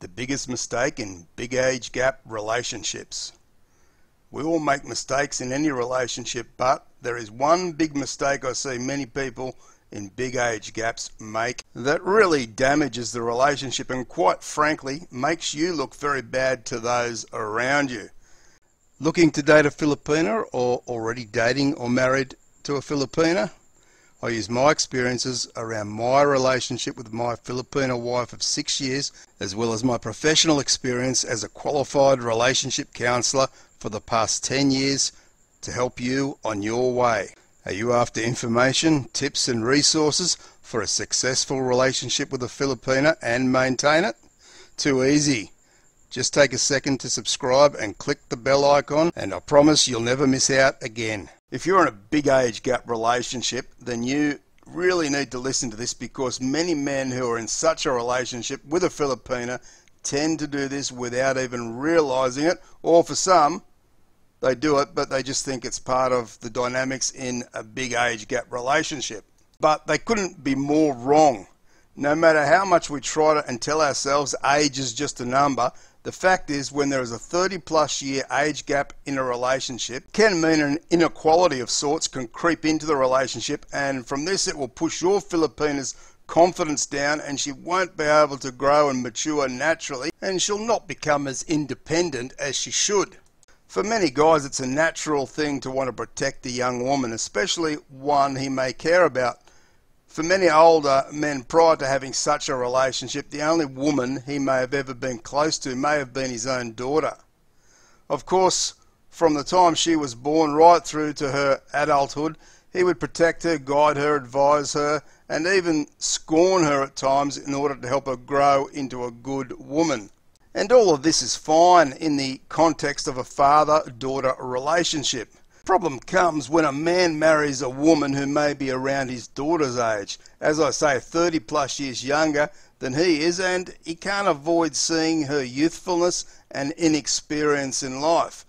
The biggest mistake in big age gap relationships. We all make mistakes in any relationship, but there is one big mistake I see many people in big age gaps make that really damages the relationship and, quite frankly, makes you look very bad to those around you. Looking to date a Filipina or already dating or married to a Filipina? I use my experiences around my relationship with my Filipina wife of 6 years, as well as my professional experience as a qualified relationship counsellor for the past 10 years to help you on your way. Are you after information, tips and resources for a successful relationship with a Filipina and maintain it? Too easy. Just take a second to subscribe and click the bell icon, and I promise you'll never miss out again. If you're in a big age gap relationship, then you really need to listen to this, because many men who are in such a relationship with a Filipina tend to do this without even realizing it, or for some, they do it but they just think it's part of the dynamics in a big age gap relationship. But they couldn't be more wrong. No matter how much we try to and tell ourselves age is just a number, the fact is, when there is a 30+ year age gap in a relationship, can mean an inequality of sorts can creep into the relationship, and from this it will push your Filipina's confidence down, and she won't be able to grow and mature naturally, and she'll not become as independent as she should. For many guys, it's a natural thing to want to protect a young woman, especially one he may care about. For many older men, prior to having such a relationship, the only woman he may have ever been close to may have been his own daughter. Of course, from the time she was born right through to her adulthood, he would protect her, guide her, advise her, and even scorn her at times in order to help her grow into a good woman. And all of this is fine in the context of a father-daughter relationship. Problem comes when a man marries a woman who may be around his daughter's age, as I say, 30+ years younger than he is, and he can't avoid seeing her youthfulness and inexperience in life.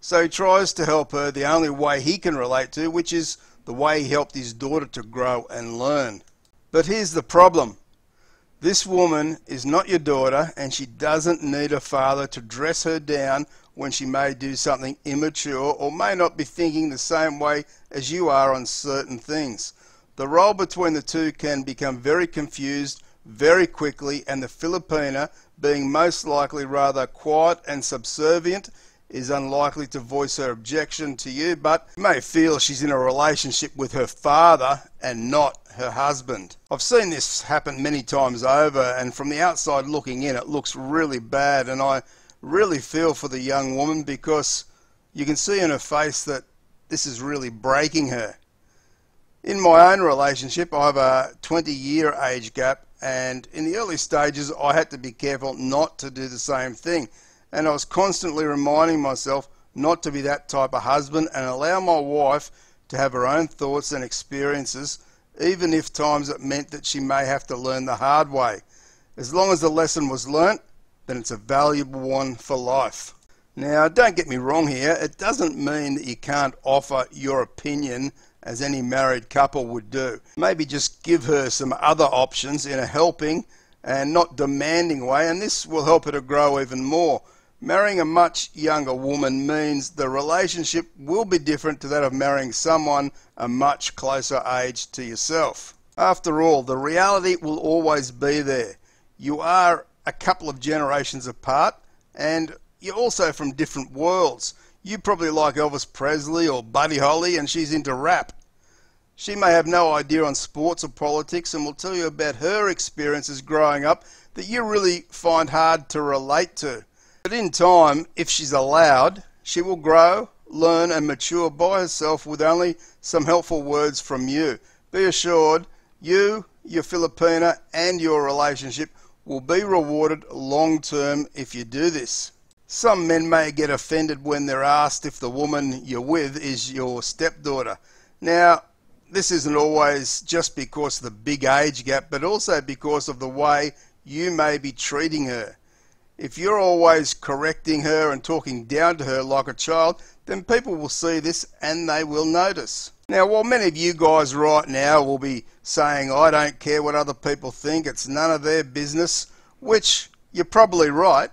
So he tries to help her the only way he can relate to, which is the way he helped his daughter to grow and learn. But here's the problem. This woman is not your daughter, and she doesn't need a father to dress her down when she may do something immature or may not be thinking the same way as you are on certain things. The role between the two can become very confused very quickly, and the Filipina, being most likely rather quiet and subservient, is unlikely to voice her objection to you, but you may feel she's in a relationship with her father and not her husband. I've seen this happen many times over, and from the outside looking in, it looks really bad, and I really feel for the young woman, because you can see in her face that this is really breaking her. In my own relationship, I have a 20-year age gap, and in the early stages I had to be careful not to do the same thing, and I was constantly reminding myself not to be that type of husband and allow my wife to have her own thoughts and experiences, even if times it meant that she may have to learn the hard way. As long as the lesson was learnt, then it's a valuable one for life. Now, don't get me wrong here, it doesn't mean that you can't offer your opinion as any married couple would do. Maybe just give her some other options in a helping and not demanding way, and this will help her to grow even more. Marrying a much younger woman means the relationship will be different to that of marrying someone a much closer age to yourself. After all, the reality will always be there. You are a couple of generations apart, and you're also from different worlds. You probably like Elvis Presley or Buddy Holly, and she's into rap. She may have no idea on sports or politics and will tell you about her experiences growing up that you really find hard to relate to. But in time, if she's allowed, she will grow, learn and mature by herself with only some helpful words from you. Be assured, you, your Filipina and your relationship will be rewarded long term if you do this. Some men may get offended when they're asked if the woman you're with is your stepdaughter. Now, this isn't always just because of the big age gap, but also because of the way you may be treating her. If you're always correcting her and talking down to her like a child, then people will see this and they will notice. Now, while many of you guys right now will be saying, I don't care what other people think, it's none of their business, which You're probably right.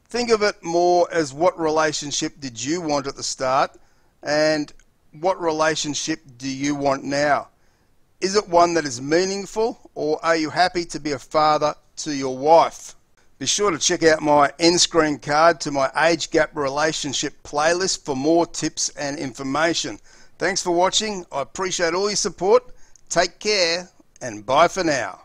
Think of it more as what relationship did you want at the start and what relationship do you want now? Is it one that is meaningful, or are you happy to be a father to your wife? Be sure to check out my end screen card to my age gap relationship playlist for more tips and information. Thanks for watching. I appreciate all your support. Take care and bye for now.